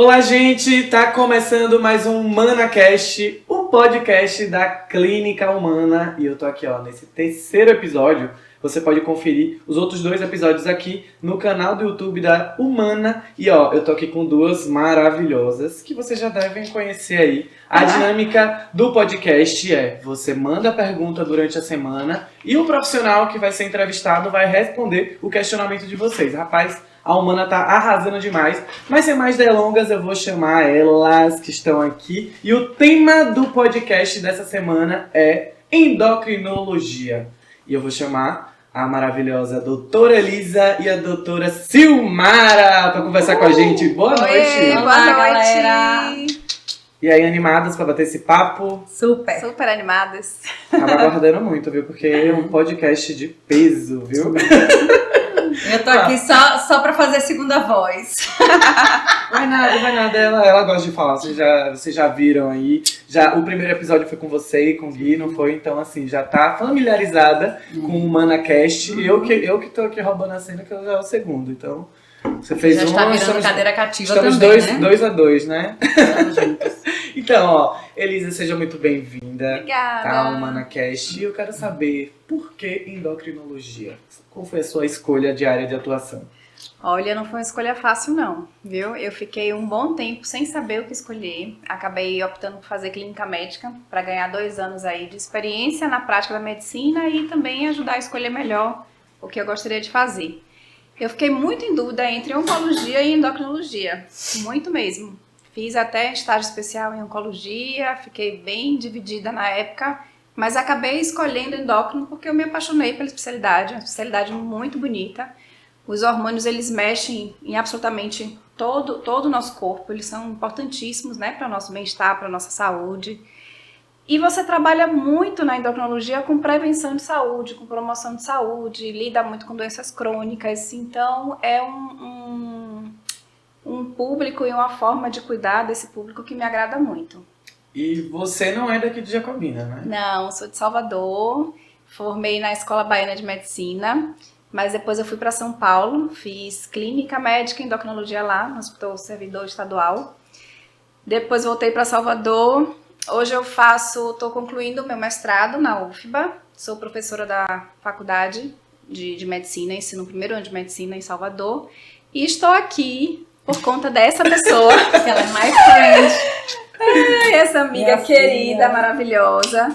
Olá, gente! Tá começando mais um ManaCast, o podcast da Clínica Humana. E eu tô aqui, nesse terceiro episódio. Você pode conferir os outros 2 episódios aqui no canal do YouTube da Humana. E eu tô aqui com 2 maravilhosas que vocês já devem conhecer aí. A dinâmica do podcast é: você manda a pergunta durante a semana e o profissional que vai ser entrevistado vai responder o questionamento de vocês. Rapaz, a Humana tá arrasando demais, mas sem mais delongas eu vou chamar elas que estão aqui. E o tema do podcast dessa semana é endocrinologia. E eu vou chamar a maravilhosa doutora Elisa e a doutora Silmara para conversar com a gente. Boa noite! Boa noite, galera! E aí, animadas para bater esse papo? Super animadas. Tava aguardando muito, viu? Porque é um podcast de peso, viu? Eu tô aqui só pra fazer segunda voz. Vai nada. Ela gosta de falar. Vocês já viram aí. O primeiro episódio foi com você e com o Gui, não foi? Então, assim, já tá familiarizada com o ManaCast. Eu que tô aqui roubando a cena, que eu já é o segundo. Então, você fez já está virando cadeira cativa estamos também, dois a dois, né? Estamos juntos. Então, Elisa, seja muito bem-vinda. Obrigada. Tá, ao ManaCast. E eu quero saber, por que endocrinologia? Qual foi a sua escolha de área de atuação? Olha, não foi uma escolha fácil não, viu? Eu fiquei um bom tempo sem saber o que escolher. Acabei optando por fazer clínica médica para ganhar 2 anos aí de experiência na prática da medicina e também ajudar a escolher melhor o que eu gostaria de fazer. Eu fiquei muito em dúvida entre oncologia e endocrinologia, muito mesmo. Fiz até estágio especial em oncologia, fiquei bem dividida na época, mas acabei escolhendo endócrino porque eu me apaixonei pela especialidade, uma especialidade muito bonita. Os hormônios, eles mexem em absolutamente todo o nosso corpo, eles são importantíssimos, né, para o nosso bem-estar, para a nossa saúde. E você trabalha muito na endocrinologia com prevenção de saúde, com promoção de saúde, lida muito com doenças crônicas, então é um público e uma forma de cuidar desse público que me agrada muito. E você não é daqui de Jacobina, né? Não, sou de Salvador, formei na Escola Baiana de Medicina, mas depois eu fui para São Paulo, fiz clínica médica e endocrinologia lá, no Hospital Servidor Estadual. Depois voltei para Salvador, hoje eu estou concluindo o meu mestrado na UFBA, sou professora da Faculdade de Medicina, ensino o 1º ano de Medicina em Salvador, e estou aqui por conta dessa pessoa, Que ela é mais friend. essa amiga Minha querida, filha. maravilhosa.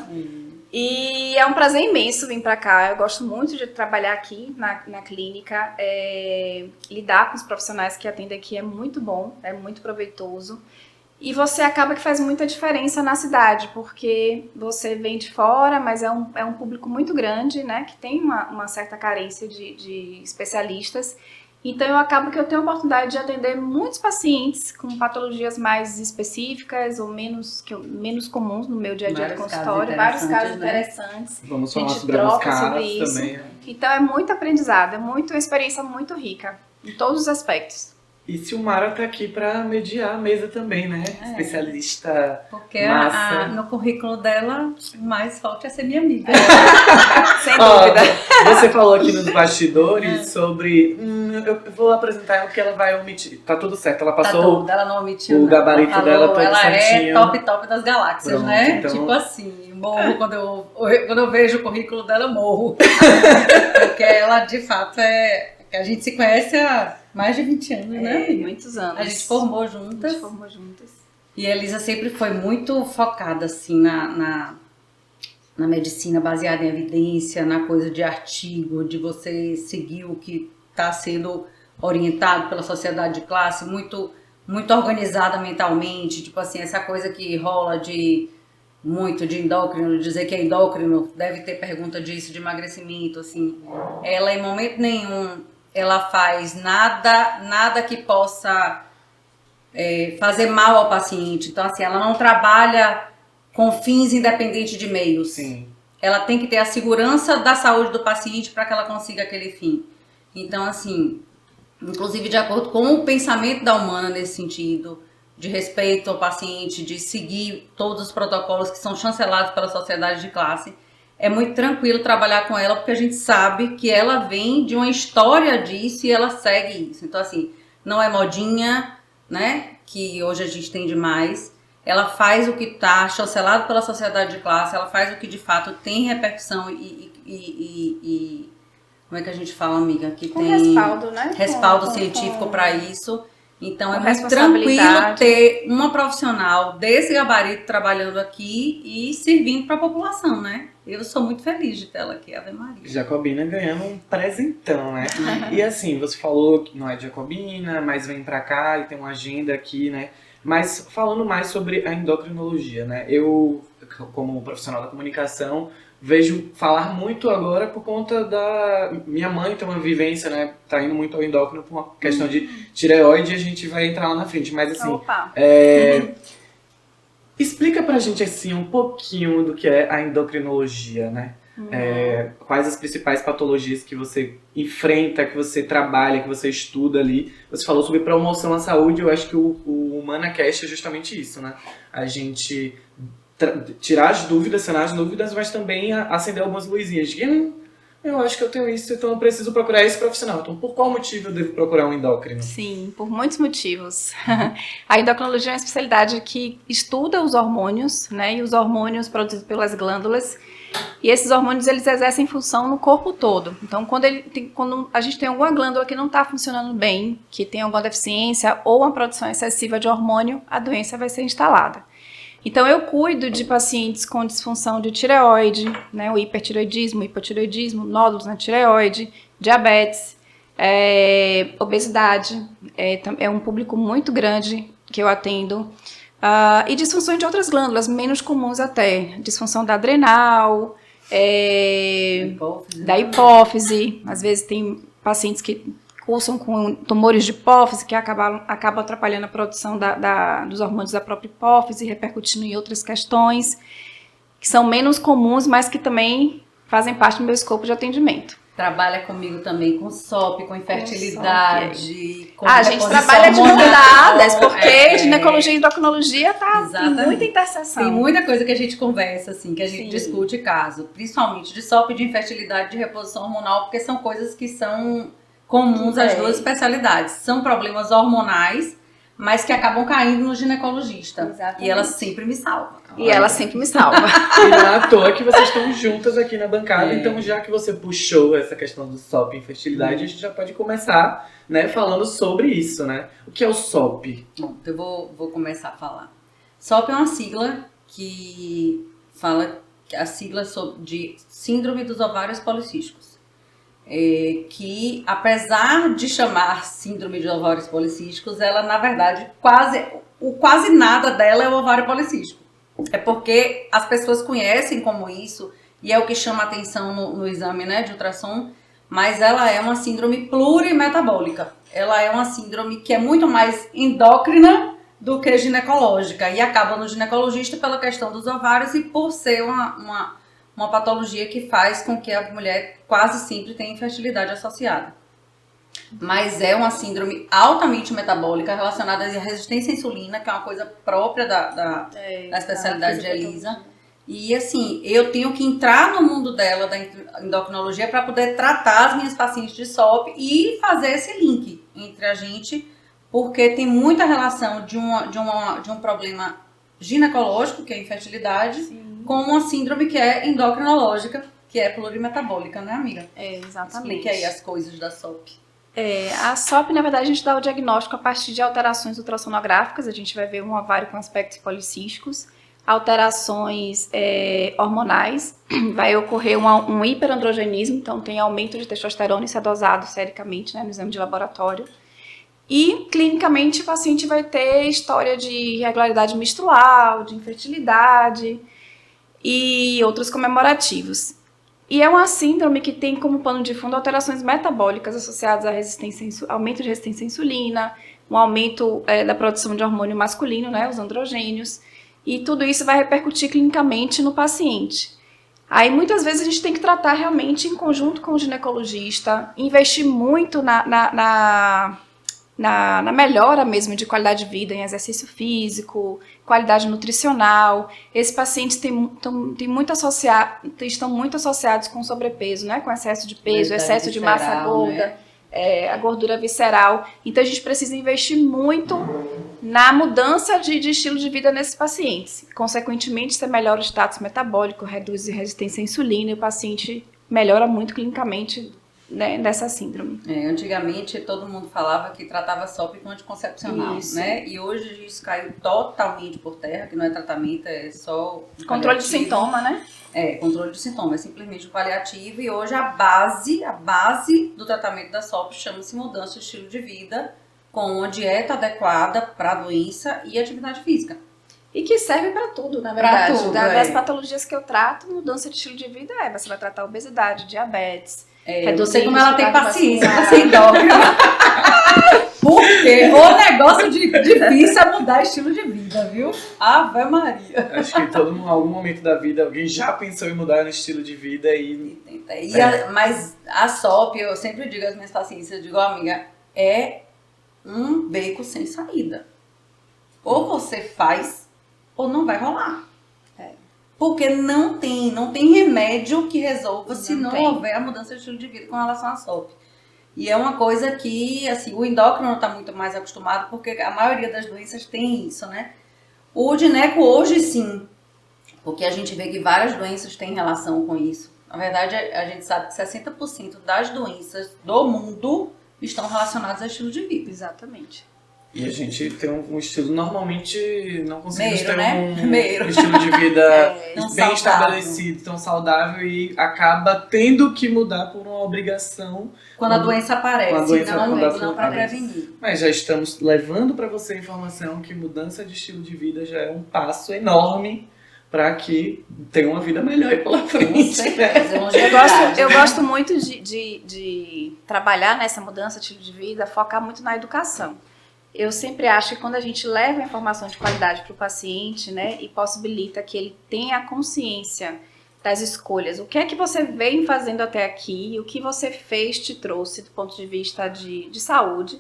E é um prazer imenso vir pra cá. Eu gosto muito de trabalhar aqui na clínica. Lidar com os profissionais que atendem aqui é muito bom, é muito proveitoso. E você acaba que faz muita diferença na cidade, porque você vem de fora, mas é um público muito grande, né? Que tem uma certa carência de especialistas. Então eu acabo que eu tenho a oportunidade de atender muitos pacientes com patologias mais específicas ou menos comuns no meu dia a dia de consultório, vários casos interessantes. Vamos A falar gente sobre alguns troca sobre casos isso. também. Então é muito aprendizado, é uma experiência muito rica em todos os aspectos. E Silmara tá aqui pra mediar a mesa também, né? Especialista Porque massa. no currículo dela, o mais forte é ser minha amiga. Sem dúvida. Você falou aqui nos bastidores sobre... eu vou apresentar ela porque ela vai omitir. Tá tudo certo, ela Tá passou tudo, ela não omitiu. o não. gabarito Ela dela falou, todo ela certinho. é top das galáxias, Pronto, né? então- Tipo assim, morro quando eu vejo o currículo dela, morro. Porque ela, de fato, que a gente se conhece há mais de 20 anos, né? Muitos anos. A gente formou A juntas. gente formou juntas. E a Elisa sempre foi muito focada, assim, na medicina baseada em evidência, na coisa de artigo, de você seguir o que está sendo orientado pela sociedade de classe, muito, muito organizada mentalmente, tipo assim, essa coisa que rola de endócrino, dizer que é endócrino, deve ter pergunta disso, de emagrecimento, assim. Ela, em momento nenhum, ela faz nada que possa fazer mal ao paciente. Então, assim, ela não trabalha com fins independentes de meios. Sim. Ela tem que ter a segurança da saúde do paciente para que ela consiga aquele fim. Então, assim, inclusive de acordo com o pensamento da Humana nesse sentido, de respeito ao paciente, de seguir todos os protocolos que são chancelados pela sociedade de classe, é muito tranquilo trabalhar com ela, porque a gente sabe que ela vem de uma história disso e ela segue isso. Então, assim, não é modinha, né, que hoje a gente tem demais. Ela faz o que está chancelado pela sociedade de classe, ela faz o que de fato tem repercussão e como é que a gente fala, amiga? Que Com tem respaldo, né? respaldo científico para isso. Então é muito responsabilidade. tranquilo ter uma profissional desse gabarito trabalhando aqui e servindo para a população, né? Eu sou muito feliz de ter ela aqui, Ave Maria. Jacobina ganhando um presentão, né? E assim, você falou que não é de Jacobina, mas vem pra cá e tem uma agenda aqui, né? Mas falando mais sobre a endocrinologia, né? Eu, como profissional da comunicação, vejo falar muito agora por conta da... Minha mãe tem uma vivência, né? Tá indo muito ao endócrino por uma questão de tireoide e a gente vai entrar lá na frente. Mas assim, Opa. explica pra gente assim um pouquinho do que é a endocrinologia, né? Quais as principais patologias que você enfrenta, que você trabalha, que você estuda ali. Você falou sobre promoção à saúde, eu acho que o HumanaCast é justamente isso, né? A gente tirar as dúvidas, sanar as dúvidas, mas também acender algumas luzinhas de eu acho que eu tenho isso, então eu preciso procurar esse profissional. Então, por qual motivo eu devo procurar um endócrino? Sim, por muitos motivos. A endocrinologia é uma especialidade que estuda os hormônios, né? E os hormônios produzidos pelas glândulas. E esses hormônios, eles exercem função no corpo todo. Então, quando a gente tem alguma glândula que não está funcionando bem, que tem alguma deficiência ou uma produção excessiva de hormônio, a doença vai ser instalada. Então, eu cuido de pacientes com disfunção de tireoide, né, o hipertireoidismo, hipotireoidismo, nódulos na tireoide, diabetes, obesidade, é um público muito grande que eu atendo, e disfunções de outras glândulas, menos comuns até, disfunção da adrenal, da hipófise, às vezes tem pacientes que cursam com tumores de hipófise que acabam atrapalhando a produção dos hormônios da própria hipófise, repercutindo em outras questões que são menos comuns, mas que também fazem parte do meu escopo de atendimento. Trabalha comigo também com SOP, com infertilidade, com a gente trabalha de mão dadas, porque ginecologia e endocrinologia tem muita interseção. Tem muita coisa que a gente conversa, assim, que a gente discute caso, principalmente de SOP, de infertilidade, de reposição hormonal, porque são coisas que são comuns às duas especialidades. São problemas hormonais, mas que acabam caindo no ginecologista. Exatamente. E ela sempre me salva. E ela sempre me salva. E não é à toa que vocês estão juntas aqui na bancada. Então, já que você puxou essa questão do SOP e infertilidade, a gente já pode começar, né, falando sobre isso, né? O que é o SOP? Bom, eu vou começar a falar. SOP é uma sigla que fala a sigla de Síndrome dos Ovários Policísticos. Que, apesar de chamar Síndrome de Ovários Policísticos, ela, na verdade, quase nada dela é o ovário policístico. É porque as pessoas conhecem como isso, e é o que chama atenção no exame, né, de ultrassom, mas ela é uma síndrome plurimetabólica. Ela é uma síndrome que é muito mais endócrina do que ginecológica, e acaba no ginecologista pela questão dos ovários e por ser uma patologia que faz com que a mulher quase sempre tenha infertilidade associada. Mas é uma síndrome altamente metabólica relacionada à resistência à insulina, que é uma coisa própria da especialidade de Elisa. E assim, eu tenho que entrar no mundo dela, da endocrinologia, para poder tratar as minhas pacientes de SOP e fazer esse link entre a gente, porque tem muita relação de um problema ginecológico, que é a infertilidade, com uma síndrome que é endocrinológica, que é plurimetabólica, né, amiga? Exatamente. Explique aí as coisas da SOP. A SOP, na verdade, a gente dá o diagnóstico a partir de alterações ultrassonográficas. A gente vai ver um ovário com aspectos policísticos, alterações hormonais, vai ocorrer um hiperandrogenismo, então tem aumento de testosterona, isso é dosado sericamente, né, no exame de laboratório. E, clinicamente, o paciente vai ter história de irregularidade menstrual, de infertilidade e outros comemorativos. E é uma síndrome que tem como pano de fundo alterações metabólicas associadas à aumento de resistência à insulina, um aumento da produção de hormônio masculino, né, os androgênios, e tudo isso vai repercutir clinicamente no paciente. Aí, muitas vezes, a gente tem que tratar realmente em conjunto com o ginecologista, investir muito na melhora mesmo de qualidade de vida, em exercício físico, qualidade nutricional. Esses pacientes estão muito associados com sobrepeso, né? Com excesso de peso, excesso de massa gorda, a gordura visceral. Então a gente precisa investir muito na mudança de estilo de vida nesses pacientes. Consequentemente, você melhora o status metabólico, reduz a resistência à insulina e o paciente melhora muito clinicamente, né, dessa síndrome. Antigamente todo mundo falava que tratava SOP com anticoncepcional, Isso. né? E hoje isso caiu totalmente por terra, que não é tratamento, é só Controle de paliativo. sintoma, né? Controle de sintoma, é simplesmente o paliativo. E hoje a base do tratamento da SOP chama-se mudança de estilo de vida, com uma dieta adequada para a doença e atividade física. E que serve para tudo, na verdade. tudo, Das patologias que eu trato, mudança de estilo de vida você vai tratar obesidade, diabetes, Eu sei como ela tem paciência paciência, sem endócrina. Porque o negócio difícil é mudar estilo de vida, viu? Ave Maria. Acho que em algum momento da vida alguém já pensou em mudar o estilo de vida Mas a SOP, eu sempre digo às minhas pacientes, eu digo, amiga, é um beco sem saída. Ou você faz, ou não vai rolar. Porque não tem remédio que resolva se não houver a mudança de estilo de vida com relação à SOP. E é uma coisa que, assim, o endócrino está muito mais acostumado, porque a maioria das doenças tem isso, né? O gineco hoje sim, porque a gente vê que várias doenças têm relação com isso. Na verdade, a gente sabe que 60% das doenças do mundo estão relacionadas ao estilo de vida. Exatamente. E a gente tem um estilo, normalmente não conseguimos Meiro, ter né? um Meiro. estilo de vida Tão bem saudável. estabelecido, tão saudável e acaba tendo que mudar por uma obrigação. Quando a doença aparece, quando a doença não para aparece. prevenir. Mas já estamos levando para você a informação que mudança de estilo de vida já é um passo enorme para que tenha uma vida melhor pela frente. Eu gosto muito de trabalhar nessa mudança de estilo de vida, focar muito na educação. Eu sempre acho que quando a gente leva a informação de qualidade para o paciente, né, e possibilita que ele tenha a consciência das escolhas, o que é que você vem fazendo até aqui, o que você fez te trouxe do ponto de vista de saúde,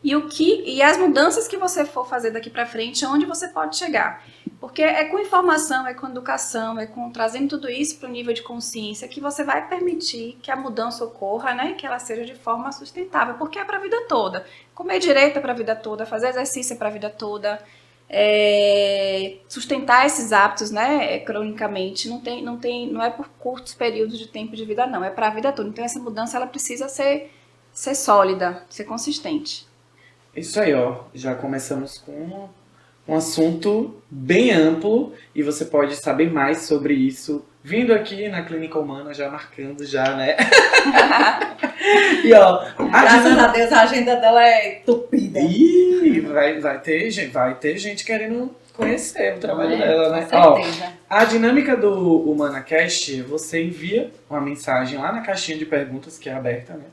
e as mudanças que você for fazer daqui para frente, onde você pode chegar. Porque é com informação, é com educação, é com trazendo tudo isso para o nível de consciência que você vai permitir que a mudança ocorra, né, e que ela seja de forma sustentável, porque é para a vida toda. Comer direito é para a vida toda, fazer exercício é para a vida toda, sustentar esses hábitos, né, cronicamente, não é por curtos períodos de tempo de vida, não, é para a vida toda. Então essa mudança ela precisa ser sólida, ser consistente. Isso aí, ó. Já começamos com um assunto bem amplo e você pode saber mais sobre isso vindo aqui na Clínica Humana, já marcando já, né? E ó, graças a Deus a agenda dela é entupida. E vai ter gente querendo conhecer o trabalho dela, né? Com certeza. Ó, a dinâmica do HumanaCast, você envia uma mensagem lá na caixinha de perguntas que é aberta, né?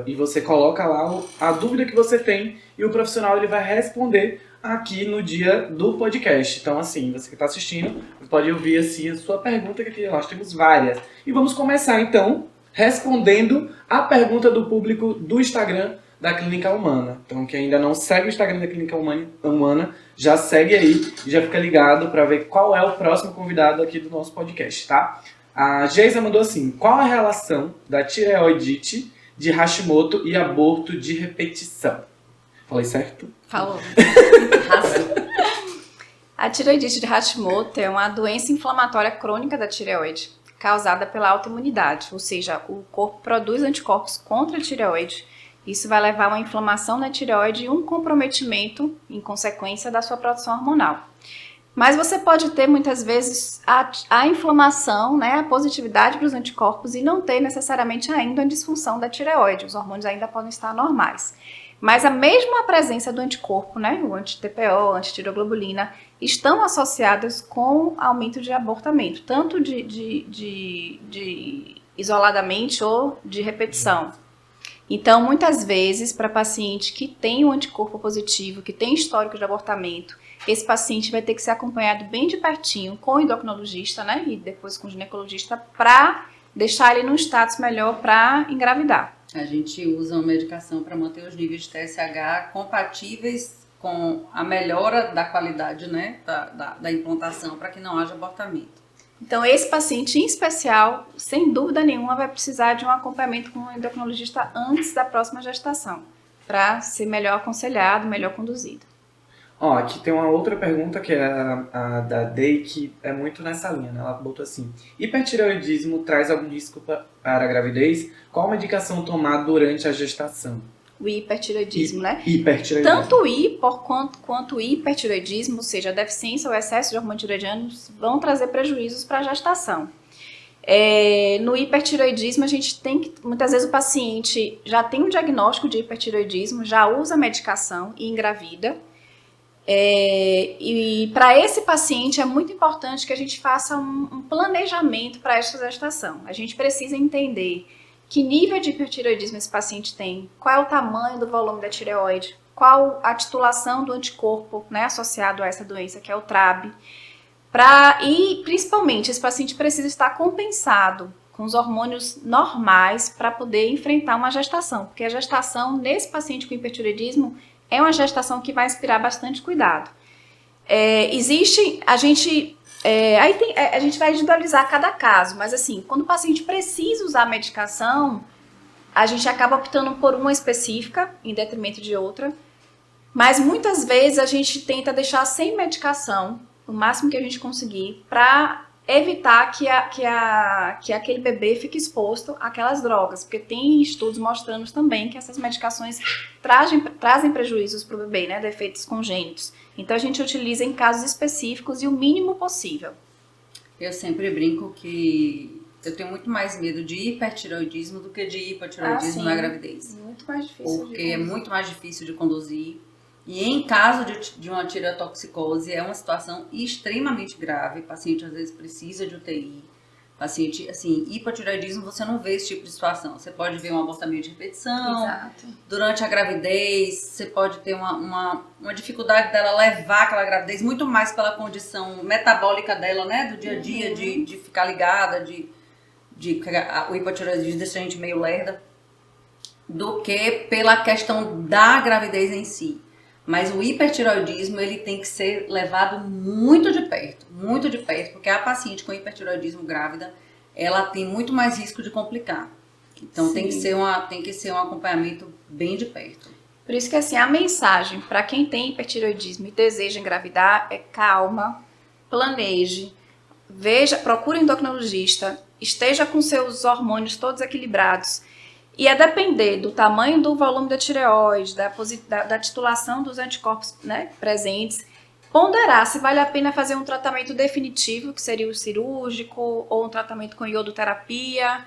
E você coloca lá a dúvida que você tem e o profissional ele vai responder aqui no dia do podcast. Então, assim, você que está assistindo, pode ouvir assim, a sua pergunta, que aqui nós temos várias. E vamos começar, então, respondendo a pergunta do público do Instagram da Clínica Humana. Então, quem ainda não segue o Instagram da Clínica Humana, já segue aí e já fica ligado para ver qual é o próximo convidado aqui do nosso podcast, tá? A Geisa mandou assim: qual a relação da tireoidite de Hashimoto e aborto de repetição? Falei certo? Falou. A tireoidite de Hashimoto é uma doença inflamatória crônica da tireoide, causada pela autoimunidade, ou seja, o corpo produz anticorpos contra a tireoide. Isso vai levar a uma inflamação na tireoide e um comprometimento, em consequência, da sua produção hormonal. Mas você pode ter, muitas vezes, a inflamação, né, a positividade para os anticorpos e não ter necessariamente ainda a disfunção da tireoide. Os hormônios ainda podem estar normais. Mas a mesma presença do anticorpo, né, o anti-TPO, anti-tireoglobulina, estão associadas com aumento de abortamento, tanto de isoladamente ou de repetição. Então, muitas vezes, para paciente que tem um anticorpo positivo, que tem histórico de abortamento, esse paciente vai ter que ser acompanhado bem de pertinho com o endocrinologista, né, e depois com o ginecologista, para deixar ele num status melhor para engravidar. A gente usa uma medicação para manter os níveis de TSH compatíveis com a melhora da qualidade, né, da implantação, para que não haja abortamento. Então, esse paciente em especial, sem dúvida nenhuma, vai precisar de um acompanhamento com um endocrinologista antes da próxima gestação, para ser melhor aconselhado, melhor conduzido. Ó, aqui tem uma outra pergunta que é a da Day, que é muito nessa linha, né? Ela botou assim: hipertireoidismo traz algum risco para a gravidez? Qual medicação tomar durante a gestação? O hipertireoidismo, né? Hipertireoidismo. Tanto o hipor quanto o hipertireoidismo, ou seja, a deficiência ou excesso de hormônio tireoidiano, vão trazer prejuízos para a gestação. No hipertireoidismo, a gente tem que, muitas vezes o paciente já tem um diagnóstico de hipertireoidismo, já usa medicação e engravida. E para esse paciente é muito importante que a gente faça um planejamento para esta gestação. A gente precisa entender que nível de hipertireoidismo esse paciente tem, qual é o tamanho do volume da tireoide, qual a titulação do anticorpo, né, associado a essa doença, que é o TRAB. E principalmente esse paciente precisa estar compensado com os hormônios normais para poder enfrentar uma gestação, porque a gestação nesse paciente com hipertireoidismo é uma gestação que vai inspirar bastante cuidado. A gente vai individualizar cada caso, mas assim, quando o paciente precisa usar a medicação, a gente acaba optando por uma específica em detrimento de outra, mas muitas vezes a gente tenta deixar sem medicação, o máximo que a gente conseguir, para evitar que aquele bebê fique exposto àquelas drogas, porque tem estudos mostrando também que essas medicações trazem prejuízos para o bebê, né, defeitos congênitos. Então a gente utiliza em casos específicos e o mínimo possível. Eu sempre brinco que eu tenho muito mais medo de hipertireoidismo do que de hipotireoidismo na gravidez. Muito mais difícil. Porque é muito mais difícil de conduzir. E em caso de uma tireotoxicose, é uma situação extremamente grave. O paciente às vezes precisa de UTI. Paciente, assim, hipotireoidismo, você não vê esse tipo de situação. Você pode ver um abortamento de repetição. Exato. Durante a gravidez, você pode ter uma dificuldade dela levar aquela gravidez, muito mais pela condição metabólica dela, né? Do dia a dia, de ficar ligada, o hipotireoidismo deixa a gente meio lerda, do que pela questão da gravidez em si. Mas o hipertireoidismo, ele tem que ser levado muito de perto, porque a paciente com hipertireoidismo grávida, ela tem muito mais risco de complicar. Então tem que ser um acompanhamento bem de perto. Por isso que assim, a mensagem para quem tem hipertireoidismo e deseja engravidar é calma, planeje, procure um endocrinologista, esteja com seus hormônios todos equilibrados. E a depender do tamanho do volume da tireoide, da titulação dos anticorpos, né, presentes, ponderar se vale a pena fazer um tratamento definitivo, que seria o cirúrgico, ou um tratamento com iodoterapia,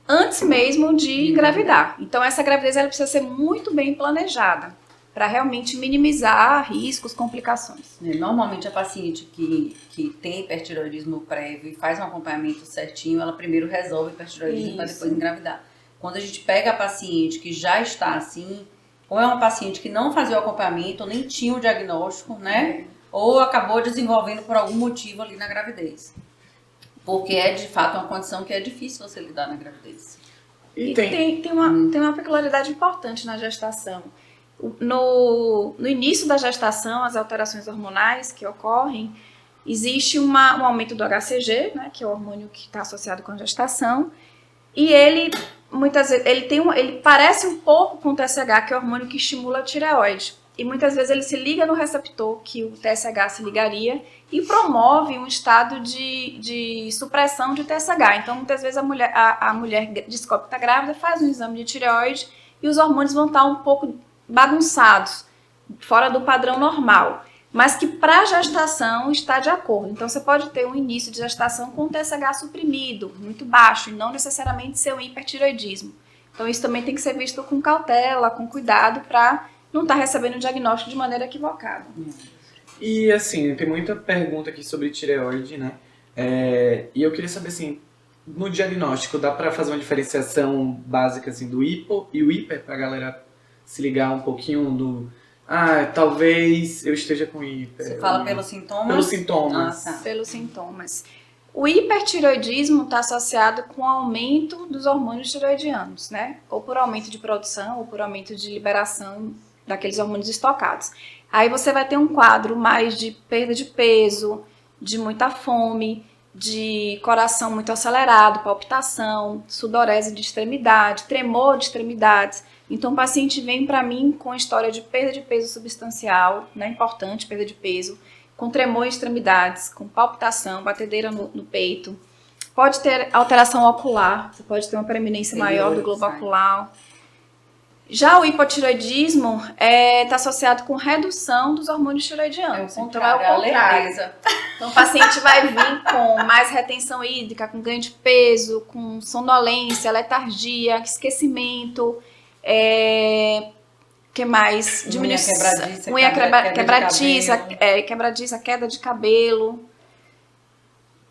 antes mesmo de engravidar. Então essa gravidez ela precisa ser muito bem planejada, para realmente minimizar riscos, complicações. Normalmente a paciente que tem hipertireoidismo prévio e faz um acompanhamento certinho, ela primeiro resolve o hipertireoidismo para depois engravidar. Quando a gente pega a paciente que já está assim, ou é uma paciente que não fazia o acompanhamento, ou nem tinha o diagnóstico, né? Ou acabou desenvolvendo por algum motivo ali na gravidez. Porque é de fato uma condição que é difícil você lidar na gravidez. E tem uma peculiaridade importante na gestação. No início da gestação, as alterações hormonais que ocorrem, existe um aumento do HCG, né, que é o hormônio que está associado com a gestação, e ele muitas vezes ele parece um pouco com o TSH, que é o hormônio que estimula a tireoide. E muitas vezes ele se liga no receptor que o TSH se ligaria e promove um estado de supressão de TSH. Então, muitas vezes a mulher descobre que está grávida, faz um exame de tireoide e os hormônios vão estar um pouco bagunçados, fora do padrão normal, mas que para a gestação está de acordo. Então, você pode ter um início de gestação com TSH suprimido, muito baixo, e não necessariamente ser um hipertireoidismo. Então, isso também tem que ser visto com cautela, com cuidado, para não estar recebendo o diagnóstico de maneira equivocada. E, assim, tem muita pergunta aqui sobre tireoide, né? E eu queria saber, assim, no diagnóstico, dá para fazer uma diferenciação básica, assim, do hipo e o hiper, para a galera se ligar um pouquinho do... talvez eu esteja com hiper. Você fala pelos sintomas? Pelos sintomas. Tá. Pelos sintomas. O hipertireoidismo está associado com o aumento dos hormônios tireoidianos, né? Ou por aumento de produção, ou por aumento de liberação daqueles hormônios estocados. Aí você vai ter um quadro mais de perda de peso, de muita fome, de coração muito acelerado, palpitação, sudorese de extremidade, tremor de extremidades. Então, o paciente vem para mim com história de perda de peso substancial, né, importante, perda de peso, com tremor em extremidades, com palpitação, batedeira no peito. Pode ter alteração ocular, você pode ter uma preeminência maior do globo ocular. Já o hipotireoidismo está associado com redução dos hormônios tireoidianos. Então é o contrário. Então o paciente vai vir com mais retenção hídrica, com ganho de peso, com sonolência, letargia, esquecimento, que mais? Quebradiça, queda de cabelo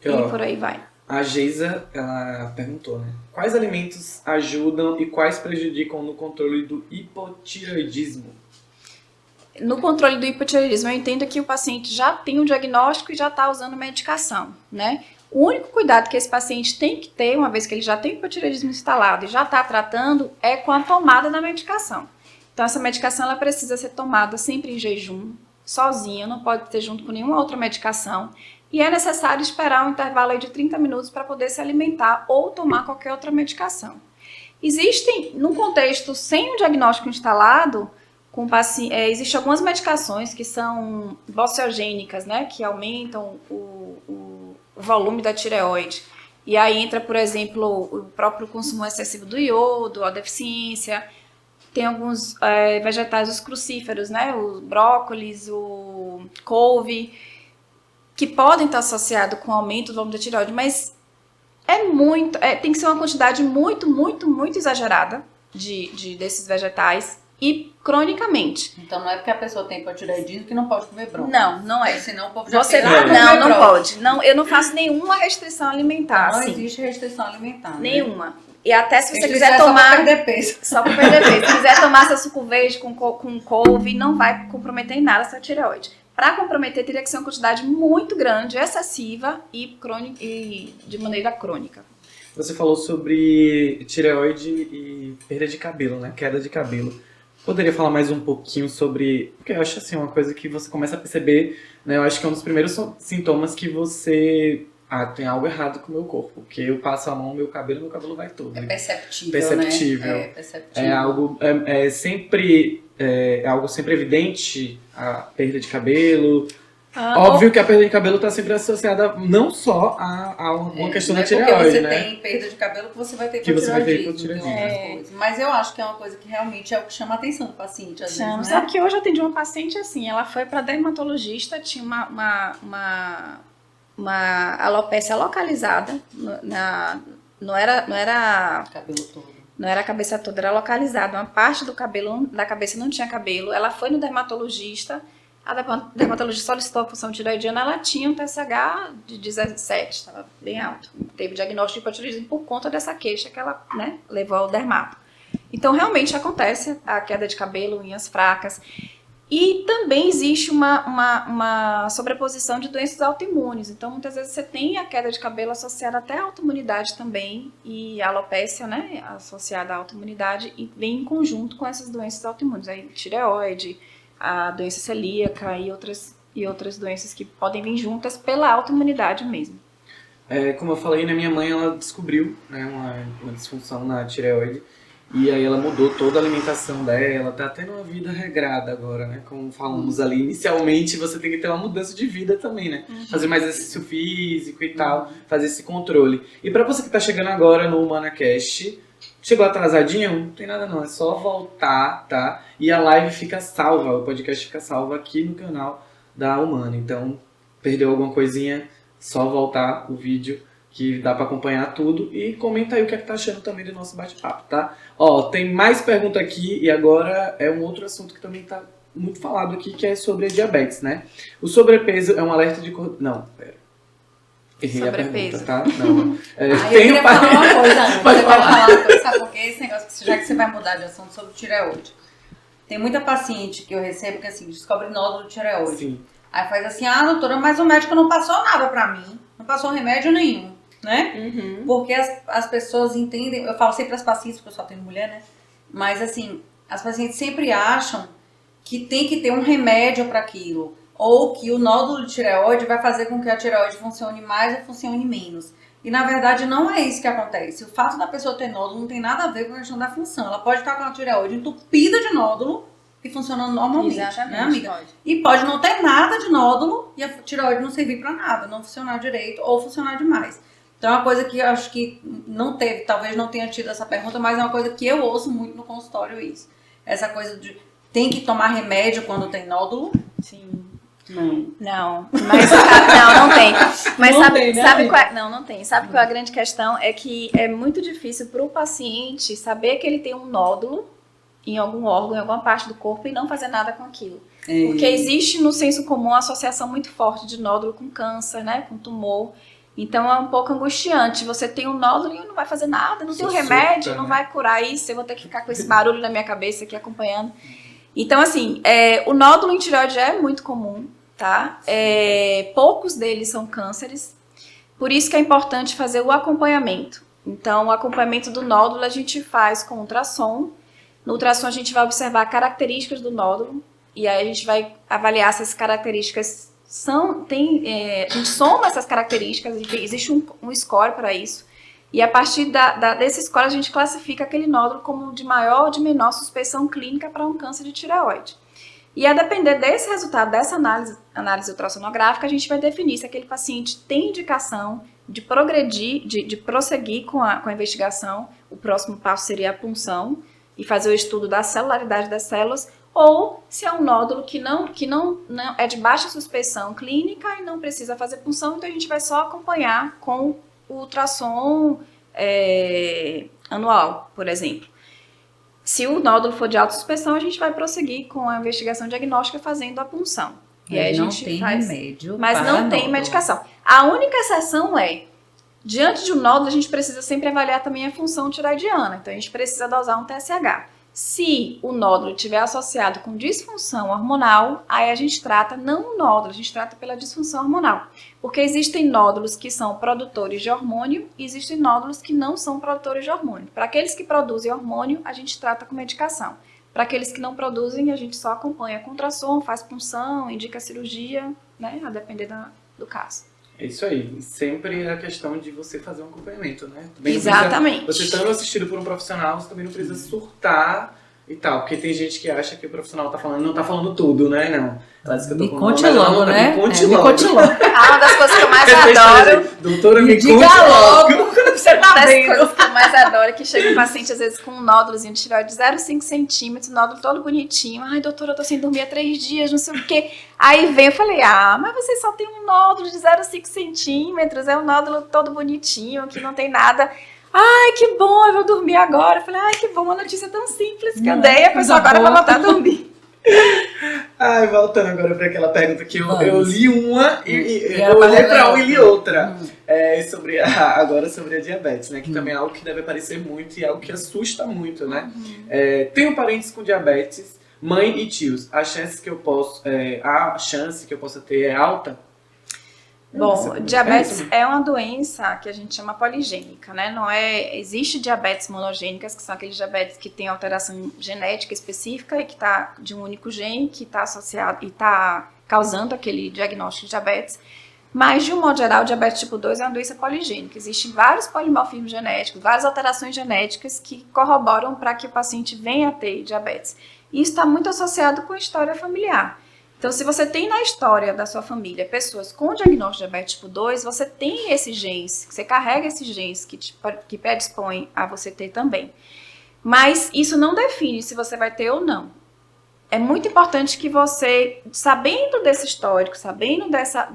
e por aí vai. A Geisa, ela perguntou, né? Quais alimentos ajudam e quais prejudicam no controle do hipotireoidismo? No controle do hipotireoidismo, eu entendo que o paciente já tem um diagnóstico e já está usando medicação, né? O único cuidado que esse paciente tem que ter, uma vez que ele já tem hipotireoidismo instalado e já está tratando, é com a tomada da medicação. Então, essa medicação ela precisa ser tomada sempre em jejum, sozinha, não pode ter junto com nenhuma outra medicação. E é necessário esperar um intervalo aí de 30 minutos para poder se alimentar ou tomar qualquer outra medicação. Existem, num contexto sem um diagnóstico instalado, existem algumas medicações que são bociogênicas, né, que aumentam o volume da tireoide. E aí entra, por exemplo, o próprio consumo excessivo do iodo, a deficiência. Tem alguns vegetais, os crucíferos, né, os brócolis, o couve, que podem estar associados com o aumento do volume da tireoide, mas tem que ser uma quantidade muito, muito, muito exagerada desses vegetais e cronicamente. Então não é porque a pessoa tem hipotireoidismo que não pode comer brócolis. Não é. Senão o povo já não pode. Não, eu não faço nenhuma restrição alimentar. Não existe restrição alimentar. Nenhuma. Né? E até se você quiser tomar... Só pra perder peso. Só pra perder peso. Se quiser tomar seu suco verde com couve, não vai comprometer em nada a sua tireoide. Para comprometer, teria que ser uma quantidade muito grande, excessiva e de maneira crônica. Você falou sobre tireoide e perda de cabelo, né? Queda de cabelo. Poderia falar mais um pouquinho sobre... Porque eu acho assim, uma coisa que você começa a perceber, né? Eu acho que é um dos primeiros sintomas que você... tem algo errado com o meu corpo. Porque eu passo a mão no meu cabelo vai todo. É perceptível, perceptível. Né? É perceptível. É algo... sempre... É algo sempre evidente, a perda de cabelo. Óbvio que a perda de cabelo está sempre associada não só a uma questão da tireoide, né? Você tem perda de cabelo que você vai ter hipotireoidismo. Mas eu acho que é uma coisa que realmente é o que chama a atenção do paciente, às vezes, né? Sabe que hoje eu atendi uma paciente assim, ela foi para dermatologista, tinha uma alopécia localizada, não era cabelo todo. Não era a cabeça toda, era localizada. Uma parte do cabelo, da cabeça não tinha cabelo. Ela foi no dermatologista, a dermatologista solicitou a função tireoidiana, ela tinha um TSH de 17, estava bem alto. Teve diagnóstico de hipotireoidismo por conta dessa queixa que ela, né, levou ao dermato. Então, realmente acontece a queda de cabelo, unhas fracas. E também existe uma sobreposição de doenças autoimunes. Então, muitas vezes você tem a queda de cabelo associada até à autoimunidade também, e a alopécia, né, associada à autoimunidade, e vem em conjunto com essas doenças autoimunes. Aí, tireoide, a doença celíaca e outras doenças que podem vir juntas pela autoimunidade mesmo. Como eu falei, né, minha mãe ela descobriu, né, uma disfunção na tireoide. E aí ela mudou toda a alimentação dela, tá tendo uma vida regrada agora, né? Como falamos ali, inicialmente você tem que ter uma mudança de vida também, né? Fazer mais exercício físico e tal, fazer esse controle. E pra você que tá chegando agora no HumanaCast, chegou atrasadinho? Não tem nada não, é só voltar, tá? E a live fica salva, o podcast fica salvo aqui no canal da Humana. Então, perdeu alguma coisinha, só voltar o vídeo, que dá pra acompanhar tudo, e comenta aí o que é que tá achando também do nosso bate-papo, tá? Ó, tem mais pergunta aqui, e agora é um outro assunto que também tá muito falado aqui, que é sobre a diabetes, né? O sobrepeso é um alerta de... Não, pera. Errei a pergunta, tá? Não. Eu queria falar uma coisa antes. Pode falar uma coisa, sabe por quê? Esse negócio, já que você vai mudar de assunto sobre tireoide. Tem muita paciente que eu recebo que, assim, descobre nódulo de tireoide. Sim. Aí faz assim, doutora, mas o médico não passou nada pra mim. Não passou remédio nenhum. Né? Porque as pessoas entendem, eu falo sempre para as pacientes, porque eu só tenho mulher, né? Mas assim, as pacientes sempre acham que tem que ter um remédio para aquilo. ou que o nódulo de tireoide vai fazer com que a tireoide funcione mais ou funcione menos. E na verdade não é isso que acontece. O fato da pessoa ter nódulo não tem nada a ver com a questão da função. Ela pode estar com a tireoide entupida de nódulo e funcionando normalmente. Exatamente, né, amiga? pode. E pode não ter nada de nódulo e a tireoide não servir para nada, não funcionar direito ou funcionar demais. Então é uma coisa que eu acho que não teve, talvez não tenha tido essa pergunta, mas é uma coisa que eu ouço muito no consultório isso. Essa coisa de tem que tomar remédio quando tem nódulo? Sim. Não. Mas não tem. Mas Não sabe, tem, né, sabe amiga? qual é? Não tem. Sabe qual é a grande questão? É que é muito difícil para o paciente saber que ele tem um nódulo em algum órgão, em alguma parte do corpo e não fazer nada com aquilo. Porque existe no senso comum uma associação muito forte de nódulo com câncer, né? Com tumor. Então é um pouco angustiante. Você tem um nódulo e não vai fazer nada, não tem um remédio, não vai curar isso, eu vou ter que ficar com esse barulho na minha cabeça aqui acompanhando. Então, assim, o nódulo em tireoide é muito comum, tá? Poucos deles são cânceres, por isso que é importante fazer o acompanhamento. Então, o acompanhamento do nódulo a gente faz com ultrassom. No ultrassom a gente vai observar características do nódulo e aí a gente vai avaliar se essas características a gente soma essas características, existe um score para isso. E a partir desse score a gente classifica aquele nódulo como de maior ou de menor suspeição clínica para um câncer de tireoide. E a depender desse resultado, dessa análise ultrassonográfica, a gente vai definir se aquele paciente tem indicação de progredir, de prosseguir com a investigação. O próximo passo seria a punção e fazer o estudo da celularidade das células, ou se é um nódulo que não é de baixa suspeição clínica e não precisa fazer punção, então a gente vai só acompanhar com o ultrassom anual, por exemplo. Se o nódulo for de alta suspeição, a gente vai prosseguir com a investigação diagnóstica fazendo a punção. E aí a gente tem faz, remédio mas para não tem nódulo. medicação. A única exceção diante de um nódulo, a gente precisa sempre avaliar também a função tiroidiana. Então, a gente precisa dosar um TSH. Se o nódulo estiver associado com disfunção hormonal, aí a gente trata não o nódulo, a gente trata pela disfunção hormonal. Porque existem nódulos que são produtores de hormônio e existem nódulos que não são produtores de hormônio. Para aqueles que produzem hormônio, a gente trata com medicação. Para aqueles que não produzem, a gente só acompanha com ultrassom, faz punção, indica cirurgia, né? A depender do caso. É isso aí. Sempre a questão de você fazer um acompanhamento, né? Também Exatamente. Você estando assistido por um profissional, você também não precisa surtar e tal. Porque tem gente que acha que o profissional não tá falando tudo, né? Não. Ela disse que eu tô Me com conte mas ela não logo, tá- né? Me conte Me logo. conte logo. Uma das coisas que eu mais Essa história adoro... de, doutora, me Diga conte logo. Você Uma tá das vendo? coisas que eu mais adoro é que chega um paciente, às vezes, com um nódulozinho de tireoide de 0,5 centímetros, nódulo todo bonitinho. Ai, doutora, eu tô sem dormir há 3 dias, não sei o quê. Aí vem, eu falei, mas você só tem um nódulo de 0,5 centímetros, é um nódulo todo bonitinho, que não tem nada. Ai, que bom, eu vou dormir agora. Eu falei, ai, que bom, uma notícia tão simples que eu dei, a pessoa agora vai voltar a dormir. Ai, voltando agora para aquela pergunta que eu li uma e era eu pra olhei para ler uma e li outra. outra. Agora sobre a diabetes, né? Que também é algo que deve aparecer muito e é algo que assusta muito, né? Tenho parentes com diabetes, mãe e tios. A chance que eu possa ter é alta? Bom, diabetes é uma doença que a gente chama poligênica, né? Existe diabetes monogênicas, que são aqueles diabetes que têm alteração genética específica e que está de um único gene, que está associado e está causando aquele diagnóstico de diabetes. Mas, de um modo geral, o diabetes tipo 2 é uma doença poligênica. Existem vários polimorfismos genéticos, várias alterações genéticas que corroboram para que o paciente venha a ter diabetes. E isso está muito associado com a história familiar. Então, se você tem na história da sua família pessoas com diagnóstico de diabetes tipo 2, você tem esses genes, você carrega esses genes que predispõem a você ter também. Mas isso não define se você vai ter ou não. É muito importante que você, sabendo desse histórico, sabendo dessa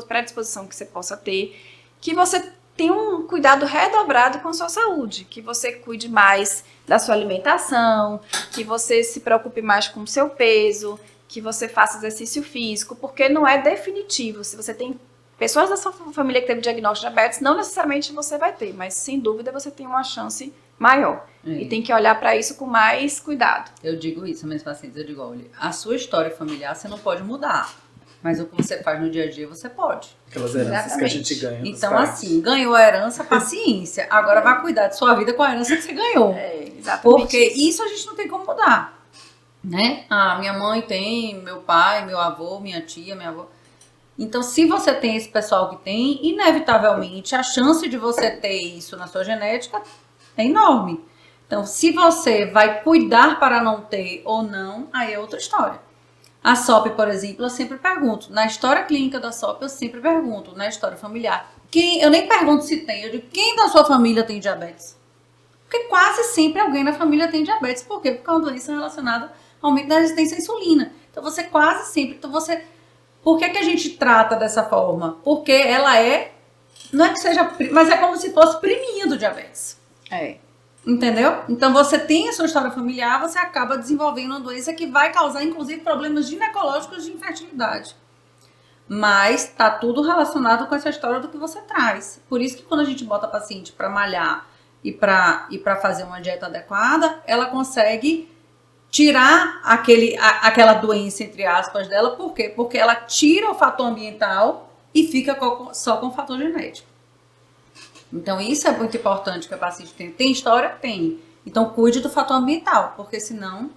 predisposição que você possa ter, que você tenha um cuidado redobrado com a sua saúde, que você cuide mais da sua alimentação, que você se preocupe mais com o seu peso, que você faça exercício físico, porque não é definitivo. Se você tem pessoas da sua família que teve diagnóstico de diabetes, não necessariamente você vai ter, mas sem dúvida você tem uma chance maior. E tem que olhar para isso com mais cuidado. Eu digo isso aos meus pacientes, eu digo, olha, a sua história familiar você não pode mudar, mas o que você faz no dia a dia você pode. Aquelas heranças que a gente ganha. Então, assim, ganhou a herança, paciência. Agora vai cuidar de sua vida com a herança que você ganhou. Exatamente. Porque isso a gente não tem como mudar. né? Ah, minha mãe tem, meu pai, meu avô, minha tia, minha avó. Então, se você tem esse pessoal que tem, inevitavelmente a chance de você ter isso na sua genética é enorme. Então, se você vai cuidar para não ter ou não, aí é outra história. A SOP, por exemplo, eu sempre pergunto. Na história clínica da SOP, eu sempre pergunto. Na história familiar. Eu nem pergunto se tem. Eu digo, quem da sua família tem diabetes? Porque quase sempre alguém na família tem diabetes. Por quê? Porque é uma doença relacionada ao aumento da resistência à insulina. Então, você quase sempre... Por que a gente trata dessa forma? Porque ela não é que seja, mas é como se fosse priminha do diabetes. Entendeu? Então você tem a sua história familiar, você acaba desenvolvendo uma doença que vai causar, inclusive, problemas ginecológicos de infertilidade. Mas tá tudo relacionado com essa história do que você traz. Por isso que quando a gente bota a paciente para malhar e para fazer uma dieta adequada, ela consegue tirar aquela doença, entre aspas, dela. Por quê? Porque ela tira o fator ambiental e fica só com o fator genético. Então, isso é muito importante que a paciente tenha. Tem história? Tem. Então, cuide do fator ambiental, porque senão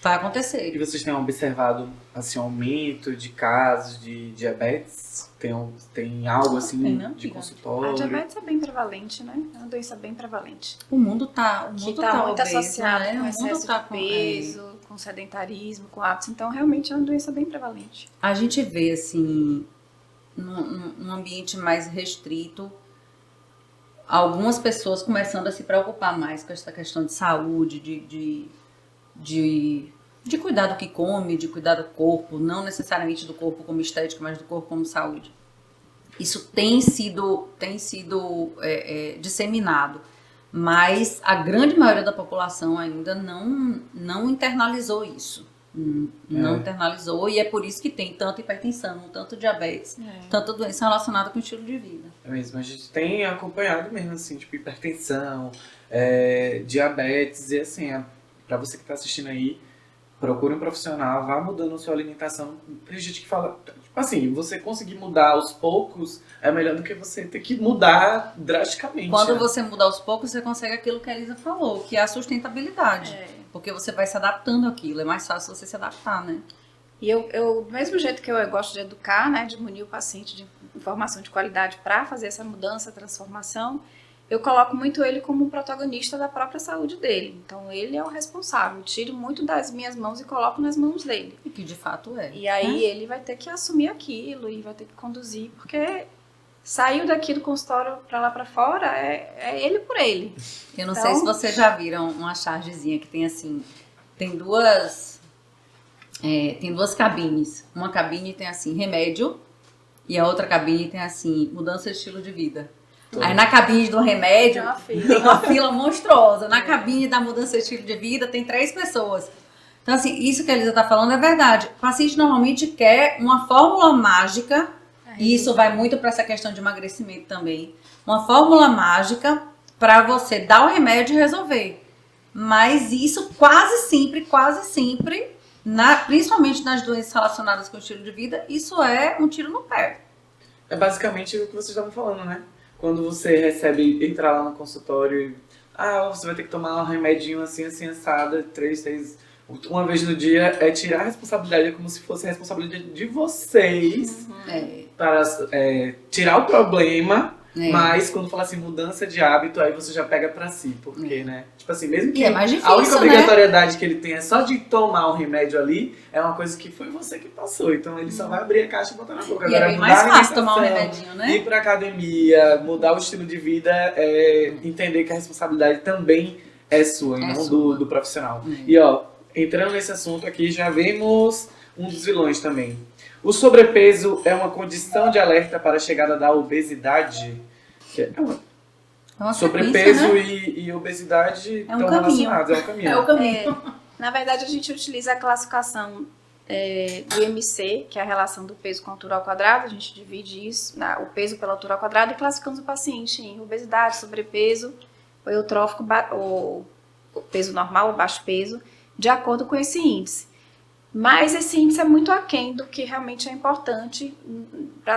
vai acontecer. E vocês têm observado, assim, aumento de casos de diabetes? Tem algo, assim, de consultório? A diabetes é bem prevalente, né? É uma doença bem prevalente. O mundo tá muito obeso, associado, né? com excesso de peso, com sedentarismo, com hábitos. Então, realmente é uma doença bem prevalente. A gente vê, assim, num ambiente mais restrito, algumas pessoas começando a se preocupar mais com essa questão de saúde, de cuidar do que come, de cuidar do corpo, não necessariamente do corpo como estética, mas do corpo como saúde. Isso tem sido disseminado, mas a grande maioria da população ainda não internalizou isso. Não internalizou, e é por isso que tem tanta hipertensão, tanto diabetes, tanta doença relacionada com o estilo de vida. É mesmo, a gente tem acompanhado mesmo, assim, tipo, hipertensão, diabetes, e assim, pra você que tá assistindo aí, procure um profissional, vá mudando a sua alimentação. Tem gente que fala, tipo assim, você conseguir mudar aos poucos é melhor do que você ter que mudar drasticamente. Quando você muda aos poucos, você consegue aquilo que a Elisa falou, que é a sustentabilidade. Porque você vai se adaptando àquilo, é mais fácil você se adaptar, né? E eu do mesmo jeito que eu gosto de educar, né, de munir o paciente de informação de qualidade para fazer essa mudança, transformação, eu coloco muito ele como um protagonista da própria saúde dele. Então, ele é o responsável. Eu tiro muito das minhas mãos e coloco nas mãos dele. E que de fato é. E aí, ele vai ter que assumir aquilo e vai ter que conduzir, porque saiu daqui do consultório para lá para fora, é ele por ele. Eu não sei se vocês já viram uma chargezinha que tem assim, tem duas cabines. Uma cabine tem assim, remédio, e a outra cabine tem assim, mudança de estilo de vida. Aí na cabine do remédio tem uma fila monstruosa. Na cabine da mudança de estilo de vida tem 3 pessoas. Então assim, isso que a Elisa tá falando é verdade. O paciente normalmente quer uma fórmula mágica, e isso vai muito para essa questão de emagrecimento também. Uma fórmula mágica para você dar o remédio e resolver. Mas isso quase sempre, principalmente nas doenças relacionadas com o estilo de vida, isso é um tiro no pé. É basicamente o que vocês estavam falando, né? Quando você entra lá no consultório, você vai ter que tomar um remedinho assim, assado, 3, uma vez no dia, é tirar a responsabilidade, é como se fosse a responsabilidade de vocês para tirar o problema, mas quando fala assim, mudança de hábito, aí você já pega pra si, porque, né? Tipo assim, mesmo que é mais difícil, a única obrigatoriedade que ele tem é só de tomar um remédio ali, é uma coisa que foi você que passou, então ele só vai abrir a caixa e botar na boca. E agora, é bem mais fácil tomar um remedinho, né? Ir pra academia, mudar o estilo de vida, entender que a responsabilidade também é sua, e não do profissional. E ó, entrando nesse assunto aqui, já vemos um dos vilões também. O sobrepeso é uma condição de alerta para a chegada da obesidade? Sobrepeso, né? e obesidade estão relacionados, é um caminho. É o caminho. Na verdade, a gente utiliza a classificação do IMC, que é a relação do peso com a altura ao quadrado. A gente divide isso, o peso pela altura ao quadrado, e classificamos o paciente em obesidade, sobrepeso, ou eutrófico, ou peso normal ou baixo peso, de acordo com esse índice. Mas esse índice é muito aquém do que realmente é importante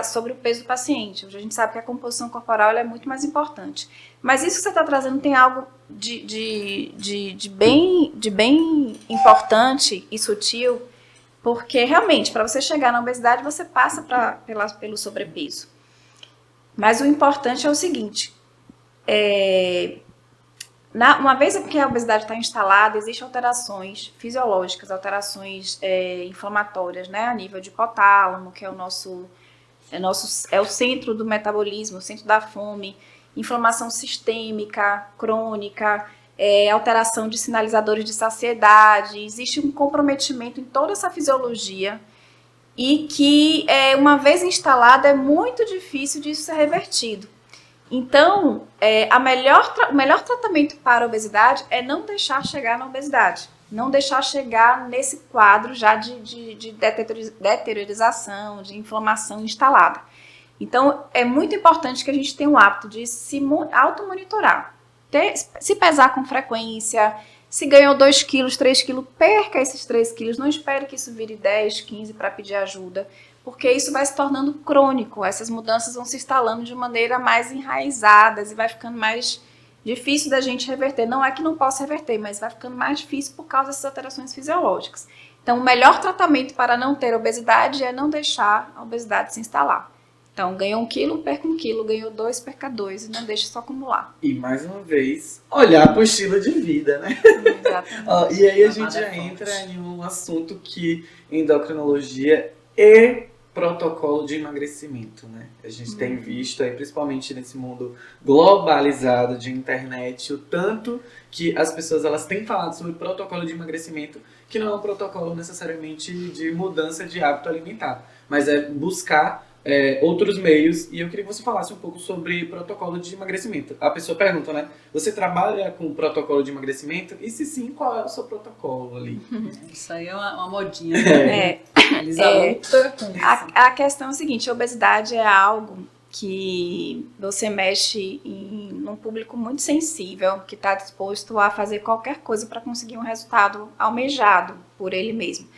sobre o peso do paciente. Hoje a gente sabe que a composição corporal ela é muito mais importante. Mas isso que você está trazendo tem algo de bem importante e sutil, porque realmente, para você chegar na obesidade, você passa pelo sobrepeso. Mas o importante é o seguinte, uma vez que a obesidade está instalada, existem alterações fisiológicas, alterações inflamatórias, né, a nível de hipotálamo, que é o centro do metabolismo, o centro da fome, inflamação sistêmica, crônica, alteração de sinalizadores de saciedade, existe um comprometimento em toda essa fisiologia e que, uma vez instalada, é muito difícil disso ser revertido. Então, o melhor tratamento para a obesidade é não deixar chegar na obesidade, não deixar chegar nesse quadro já de deteriorização, de inflamação instalada. Então, é muito importante que a gente tenha o hábito de se automonitorar, se pesar com frequência, se ganhou 2 quilos, 3 quilos, perca esses 3 quilos, não espere que isso vire 10, 15 para pedir ajuda, porque isso vai se tornando crônico, essas mudanças vão se instalando de maneira mais enraizadas e vai ficando mais difícil da gente reverter. Não é que não possa reverter, mas vai ficando mais difícil por causa dessas alterações fisiológicas. Então, o melhor tratamento para não ter obesidade é não deixar a obesidade se instalar. Então, ganhou 1 quilo, perca 1 quilo, ganhou 2, perca 2, e não deixe só acumular. E mais uma vez, olhar para o estilo de vida, né? Exatamente. E aí a gente já entra em um assunto que endocrinologia e protocolo de emagrecimento, né? A gente tem visto aí, principalmente nesse mundo globalizado de internet, o tanto que as pessoas elas têm falado sobre protocolo de emagrecimento, que não é um protocolo necessariamente de mudança de hábito alimentar, mas é buscar outros meios, e eu queria que você falasse um pouco sobre protocolo de emagrecimento. A pessoa pergunta, né? Você trabalha com protocolo de emagrecimento? E se sim, qual é o seu protocolo ali? Isso aí é uma modinha. Né? Elisa luta com isso. A questão é o seguinte, a obesidade é algo que você mexe num público muito sensível, que está disposto a fazer qualquer coisa para conseguir um resultado almejado por ele mesmo.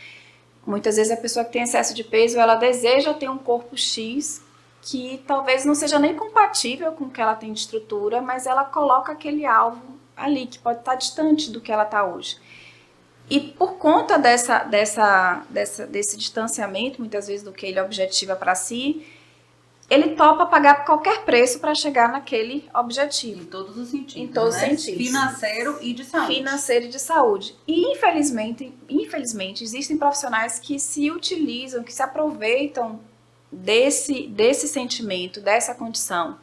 Muitas vezes a pessoa que tem excesso de peso, ela deseja ter um corpo X que talvez não seja nem compatível com o que ela tem de estrutura, mas ela coloca aquele alvo ali, que pode estar distante do que ela está hoje. E por conta desse distanciamento, muitas vezes, do que ele objetiva para si, ele topa pagar qualquer preço para chegar naquele objetivo. Em todos os sentidos. Em todos os sentidos. Financeiro e de saúde. Financeiro e de saúde. E, infelizmente, existem profissionais que se utilizam, que se aproveitam desse sentimento, dessa condição.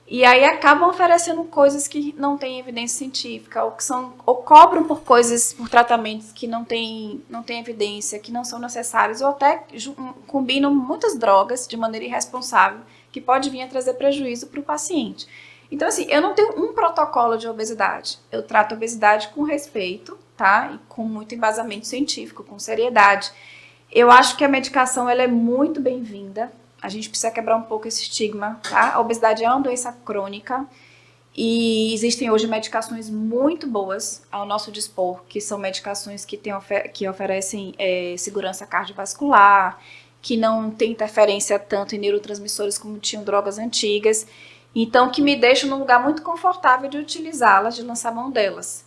E aí acabam oferecendo coisas que não têm evidência científica, ou cobram por tratamentos que não têm evidência, que não são necessários, ou até combinam muitas drogas de maneira irresponsável, que pode vir a trazer prejuízo para o paciente. Então, assim, eu não tenho um protocolo de obesidade. Eu trato a obesidade com respeito, tá? E com muito embasamento científico, com seriedade. Eu acho que a medicação ela é muito bem-vinda. A gente precisa quebrar um pouco esse estigma, tá? A obesidade é uma doença crônica e existem hoje medicações muito boas ao nosso dispor, que são medicações que oferecem segurança cardiovascular, que não tem interferência tanto em neurotransmissores como tinham drogas antigas, então que me deixam num lugar muito confortável de utilizá-las, de lançar mão delas.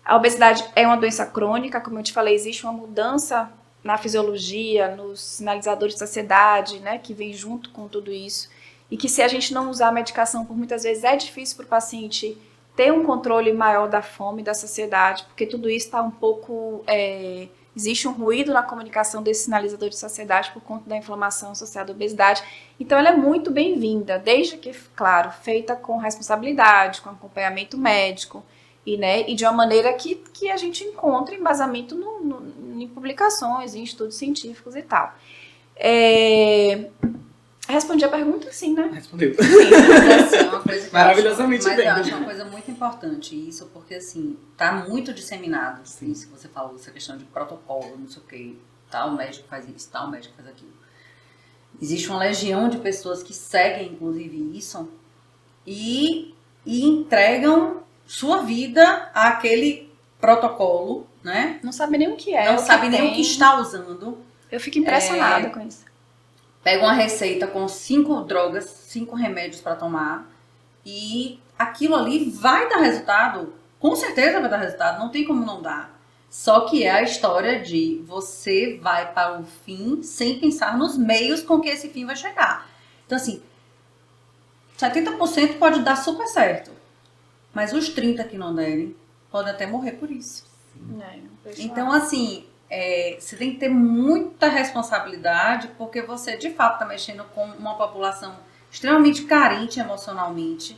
A obesidade é uma doença crônica, como eu te falei, existe uma mudança na fisiologia, nos sinalizadores de saciedade, né, que vem junto com tudo isso, e que se a gente não usar a medicação, por muitas vezes é difícil para o paciente ter um controle maior da fome e da saciedade, porque tudo isso está um pouco... existe um ruído na comunicação desse sinalizador de saciedade por conta da inflamação associada à obesidade. Então, ela é muito bem-vinda, desde que, claro, feita com responsabilidade, com acompanhamento médico, e de uma maneira que a gente encontra embasamento em publicações, em estudos científicos e tal. Respondi a pergunta, sim, né? Respondeu. Sim, mas, assim, é uma coisa que maravilhosamente mas bem. eu acho uma coisa muito importante isso, porque assim, tá muito disseminado, assim, se você falou essa questão de protocolo, não sei o que, tal médico faz isso, tal médico faz aquilo. Existe uma legião de pessoas que seguem, inclusive, isso e entregam sua vida àquele protocolo, né? Não sabe nem o que é. Não sabe nem o que está usando. Eu fico impressionada com isso. Pega uma receita com 5 drogas, 5 remédios para tomar e aquilo ali vai dar resultado. Com certeza vai dar resultado, não tem como não dar. Só que é a história de você vai para o fim sem pensar nos meios com que esse fim vai chegar. Então, assim, 70% pode dar super certo, mas os 30% que não derem podem até morrer por isso. Então, assim, você tem que ter muita responsabilidade, porque você, de fato, está mexendo com uma população extremamente carente emocionalmente,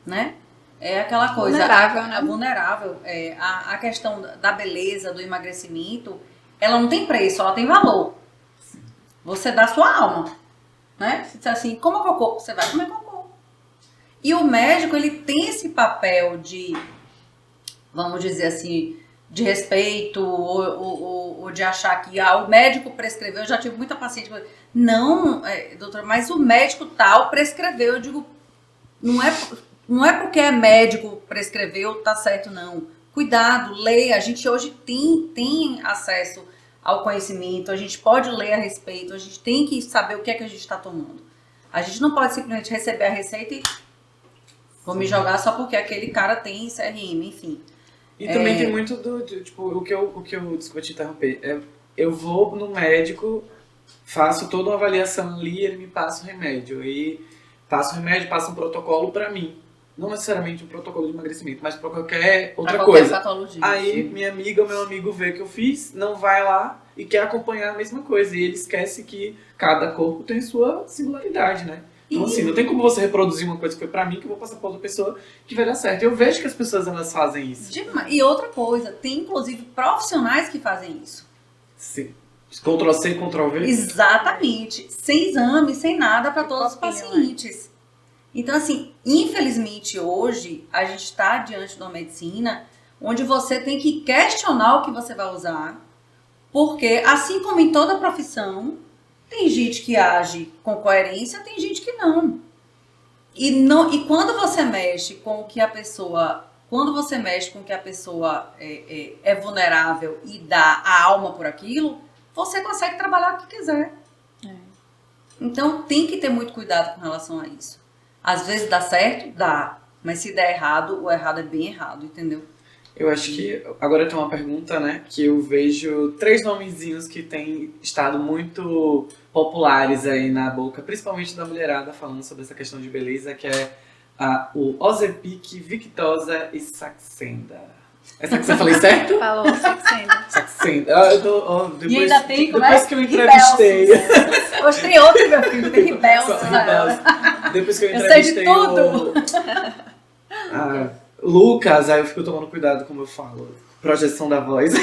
né? É aquela coisa... Vulnerável, né? Vulnerável. A questão da beleza, do emagrecimento, ela não tem preço, ela tem valor. Você dá sua alma, né? Você diz assim, coma cocô, você vai comer cocô. E o médico, ele tem esse papel de, vamos dizer assim, de respeito ou de achar que o médico prescreveu. Eu já tive muita paciente que não, doutor, mas o médico tal prescreveu. Eu digo, não é porque é médico prescreveu, tá certo, não. Cuidado, leia. A gente hoje tem acesso ao conhecimento, a gente pode ler a respeito, a gente tem que saber o que é que a gente está tomando. A gente não pode simplesmente receber a receita e vou me jogar só porque aquele cara tem CRM, enfim. E também tem muito tipo, o que eu desculpa te interromper, eu vou no médico, faço toda uma avaliação ali, ele me passa o remédio, e passa o remédio, passa um protocolo pra mim. Não necessariamente um protocolo de emagrecimento, mas pra qualquer outra coisa. Patologia, aí sim. minha amiga ou meu amigo vê que eu fiz, não vai lá e quer acompanhar a mesma coisa. E ele esquece que cada corpo tem sua singularidade, né? Então, assim, não tem como você reproduzir uma coisa que foi pra mim, que eu vou passar pra outra pessoa, que vai dar certo. Eu vejo que as pessoas, elas fazem isso. E outra coisa, tem inclusive profissionais que fazem isso. Sim. Ctrl+C, Ctrl+V. Exatamente. Sem exame, sem nada para todos os copinho, pacientes. Então, assim, infelizmente hoje, a gente está diante de uma medicina onde você tem que questionar o que você vai usar, porque, assim como em toda profissão, tem gente que age com coerência, tem gente que não. E quando você mexe com o que a pessoa... Quando você mexe com o que a pessoa é vulnerável e dá a alma por aquilo, você consegue trabalhar o que quiser. Então, tem que ter muito cuidado com relação a isso. Às vezes dá certo? Dá. Mas se der errado, o errado é bem errado, entendeu? Eu acho que agora tem uma pergunta, né? Que eu vejo 3 nomezinhos que têm estado muito populares aí na boca, principalmente da mulherada, falando sobre essa questão de beleza, que é o Ozempic, Victoza e Saxenda. Essa que você falei certo? Falou, Saxenda. Saxenda. E ainda tem, como depois que eu entrevistei. Hoje tem outro, meu filho, tem Ribelson. Depois que eu Eu sei de entrevistei tudo. Lucas, aí eu fico tomando cuidado como eu falo. Projeção da voz.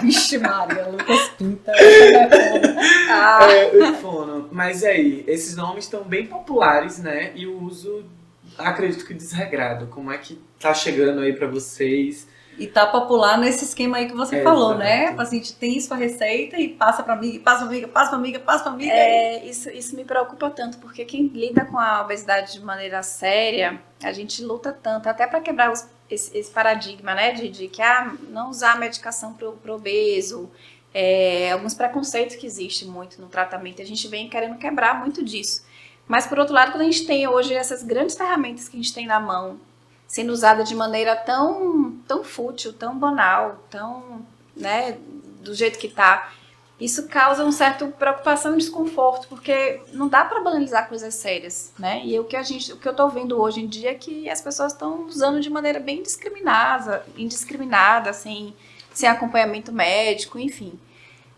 Vixe, Maria, Lucas Pinta. Fono. Mas aí, esses nomes estão bem populares, né? E o uso, acredito que desregrado. Como é que tá chegando aí pra vocês? E tá popular nesse esquema aí que você falou, né? O paciente tem sua receita e passa pra amiga, passa pra amiga, passa pra amiga, passa pra amiga. Isso me preocupa tanto, porque quem lida com a obesidade de maneira séria, a gente luta tanto, até pra quebrar esse paradigma, né? De que não usar medicação pro obeso, alguns preconceitos que existem muito no tratamento, a gente vem querendo quebrar muito disso. Mas, por outro lado, quando a gente tem hoje essas grandes ferramentas que a gente tem na mão, sendo usada de maneira tão fútil, tão banal, tão, né, do jeito que tá, isso causa uma certa preocupação e desconforto, porque não dá para banalizar coisas sérias, né? E o que eu tô vendo hoje em dia é que as pessoas estão usando de maneira bem indiscriminada, sem acompanhamento médico, enfim.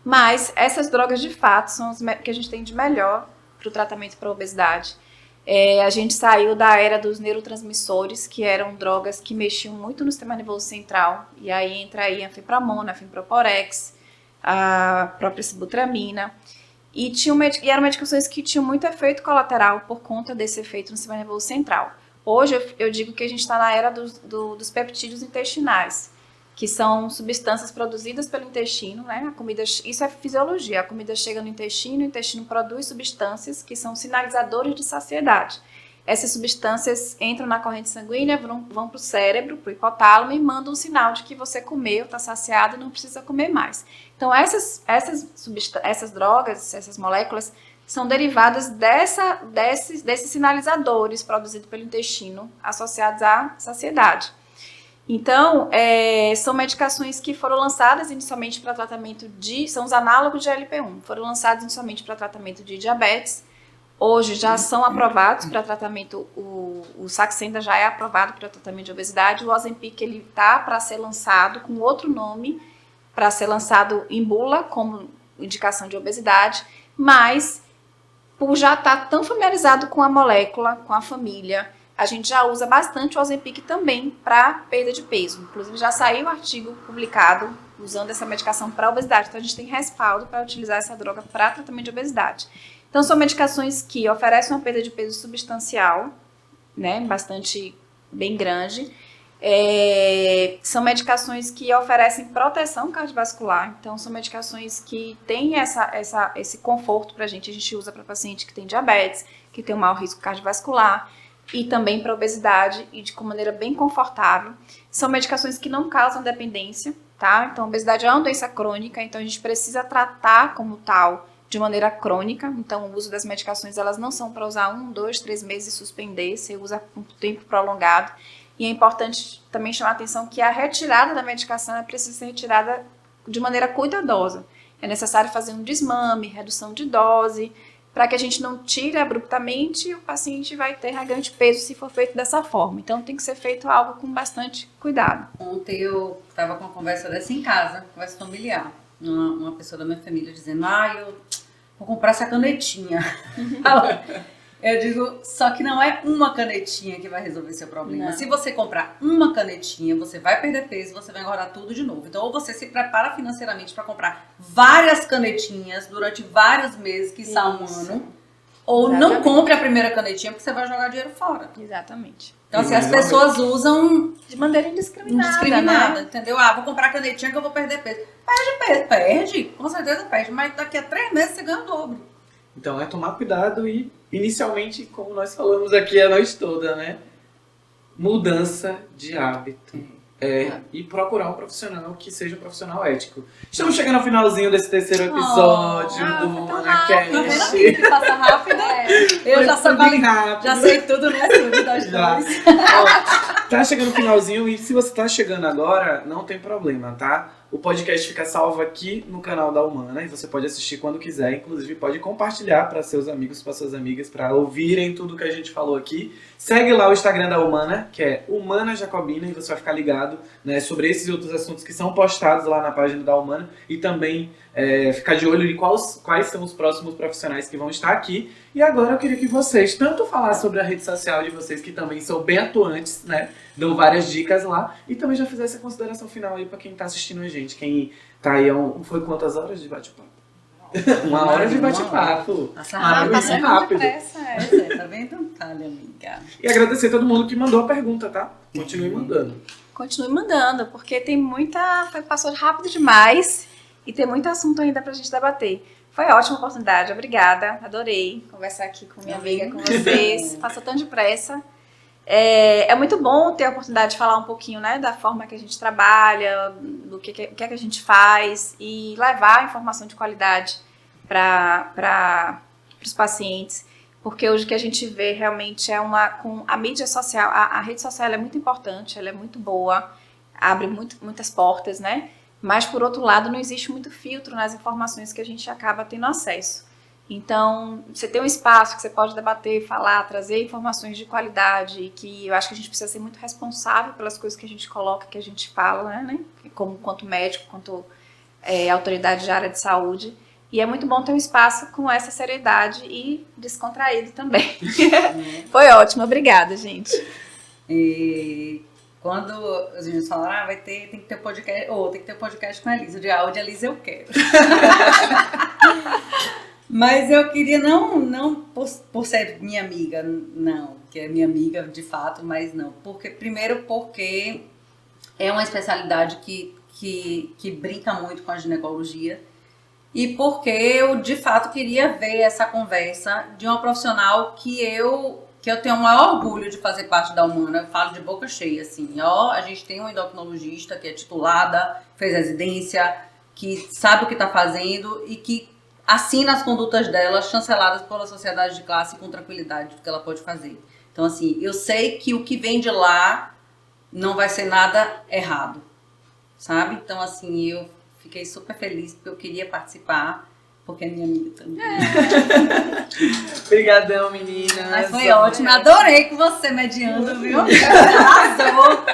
Mas essas drogas, de fato, são as que a gente tem de melhor para o tratamento para a obesidade. A gente saiu da era dos neurotransmissores, que eram drogas que mexiam muito no sistema nervoso central, e aí entra aí a anfipramona, a anfiproporex, a própria sibutramina, e eram medicações que tinham muito efeito colateral por conta desse efeito no sistema nervoso central. Hoje eu digo que a gente está na era dos peptídeos intestinais, que são substâncias produzidas pelo intestino, né? Isso é fisiologia, a comida chega no intestino, o intestino produz substâncias que são sinalizadores de saciedade. essas substâncias entram na corrente sanguínea, vão para o cérebro, para o hipotálamo e mandam um sinal de que você comeu, está saciado e não precisa comer mais. Então essas drogas, essas moléculas, são derivadas desses sinalizadores produzidos pelo intestino associados à saciedade. Então, são medicações que foram lançadas inicialmente para tratamento são os análogos de GLP-1, foram lançados inicialmente para tratamento de diabetes, hoje já são aprovados para tratamento, o Saxenda já é aprovado para tratamento de obesidade, o Ozempic ele está para ser lançado com outro nome, para ser lançado em bula como indicação de obesidade, mas por já estar tão familiarizado com a molécula, com a família, a gente já usa bastante o Ozempic também para perda de peso. Inclusive já saiu um artigo publicado usando essa medicação para obesidade, então a gente tem respaldo para utilizar essa droga para tratamento de obesidade. Então são medicações que oferecem uma perda de peso substancial, né, bastante bem grande. São medicações que oferecem proteção cardiovascular, então são medicações que têm esse conforto para a gente usa para paciente que tem diabetes, que tem um maior risco cardiovascular e também para obesidade e de maneira bem confortável. São medicações que não causam dependência, tá? Então a obesidade é uma doença crônica, então a gente precisa tratar como tal de maneira crônica, então o uso das medicações elas não são para usar 1, 2, 3 meses e suspender, você usa por tempo prolongado. E é importante também chamar a atenção que a retirada da medicação precisa ser retirada de maneira cuidadosa. É necessário fazer um desmame, redução de dose, para que a gente não tire abruptamente e o paciente vai ter reganho de peso se for feito dessa forma. Então tem que ser feito algo com bastante cuidado. Ontem eu estava com uma conversa dessa em casa, conversa familiar. Uma pessoa da minha família dizendo, eu vou comprar essa canetinha. Eu digo, só que não é uma canetinha que vai resolver seu problema. Não. Se você comprar uma canetinha, você vai perder peso, você vai engordar tudo de novo. Então, ou você se prepara financeiramente para comprar várias canetinhas durante vários meses, que quiçá um ano, ou não compre a primeira canetinha porque você vai jogar dinheiro fora. Exatamente. Então, assim, as pessoas usam de maneira indiscriminada, né? Entendeu? Vou comprar canetinha que eu vou perder peso. Perde, com certeza perde, mas daqui a 3 meses você ganha o dobro. Então é tomar cuidado e, inicialmente, como nós falamos aqui a noite toda, né? Mudança de hábito. E procurar um profissional que seja um profissional ético. Estamos chegando ao finalzinho desse terceiro episódio do ManaCast. Passa rápido, né? Eu já sei tudo, né? Tudo das duas. Tá chegando o finalzinho e se você tá chegando agora, não tem problema, tá? O podcast fica salvo aqui no canal da Humana e você pode assistir quando quiser, inclusive pode compartilhar para seus amigos, para suas amigas, para ouvirem tudo que a gente falou aqui. Segue lá o Instagram da Humana, que é Humana Jacobina, e você vai ficar ligado, né, sobre esses e outros assuntos que são postados lá na página da Humana e também ficar de olho em quais são os próximos profissionais que vão estar aqui. E agora eu queria que vocês tanto falassem sobre a rede social de vocês, que também são bem atuantes, né? Dão várias dicas lá. E também já fizesse a consideração final aí pra quem tá assistindo a gente. Quem tá aí, foi quantas horas de bate-papo? 1 hora de bate-papo. Passando rápido. Depressa, tá vendo? Olha, amiga. E agradecer a todo mundo que mandou a pergunta, tá? Continue mandando. Continue mandando, porque tem passou rápido demais e tem muito assunto ainda pra gente debater. Foi ótima oportunidade, obrigada, adorei conversar aqui com minha amiga, com vocês, passou tão depressa. É muito bom ter a oportunidade de falar um pouquinho, né, da forma que a gente trabalha, do que é que a gente faz e levar informação de qualidade para os pacientes, porque hoje o que a gente vê realmente com a mídia social, a rede social é muito importante, ela é muito boa, abre muitas portas, né? Mas, por outro lado, não existe muito filtro nas informações que a gente acaba tendo acesso. Então, você tem um espaço que você pode debater, falar, trazer informações de qualidade, e que eu acho que a gente precisa ser muito responsável pelas coisas que a gente coloca, que a gente fala, né? Quanto médico, quanto autoridade de área de saúde. E é muito bom ter um espaço com essa seriedade e descontraído também. Foi ótimo, obrigada, gente. Quando os meninos falaram, tem que ter podcast, tem que ter podcast com a Elisa, de áudio, a Elisa eu quero. Mas eu queria, não por ser minha amiga, não, que é minha amiga de fato, mas não. Primeiro porque é uma especialidade que brinca muito com a ginecologia e porque eu de fato queria ver essa conversa de uma profissional que eu que eu tenho o maior orgulho de fazer parte da Humana. Eu falo de boca cheia, assim. Ó, a gente tem uma endocrinologista que é titulada, fez residência, que sabe o que está fazendo e que assina as condutas dela, chanceladas pela sociedade de classe com tranquilidade do que ela pode fazer. Então, assim, eu sei que o que vem de lá não vai ser nada errado, sabe? Então, assim, eu fiquei super feliz porque eu queria participar, porque é minha amiga também. Obrigadão, meninas. Mas foi ótimo, adorei com você mediando, viu? Arrasou.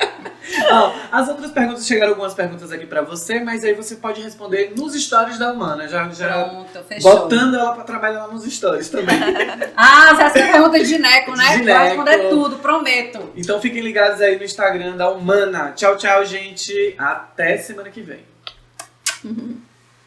As outras perguntas, chegaram algumas perguntas aqui pra você, mas aí você pode responder nos stories da Humana. Já Pronto, fechou. botando ela pra trabalhar lá nos stories também. Você essa pergunta de gineco, né? Gineco. Vai responder tudo, prometo. Então fiquem ligados aí no Instagram da Humana. Tchau, tchau, gente. Até semana que vem.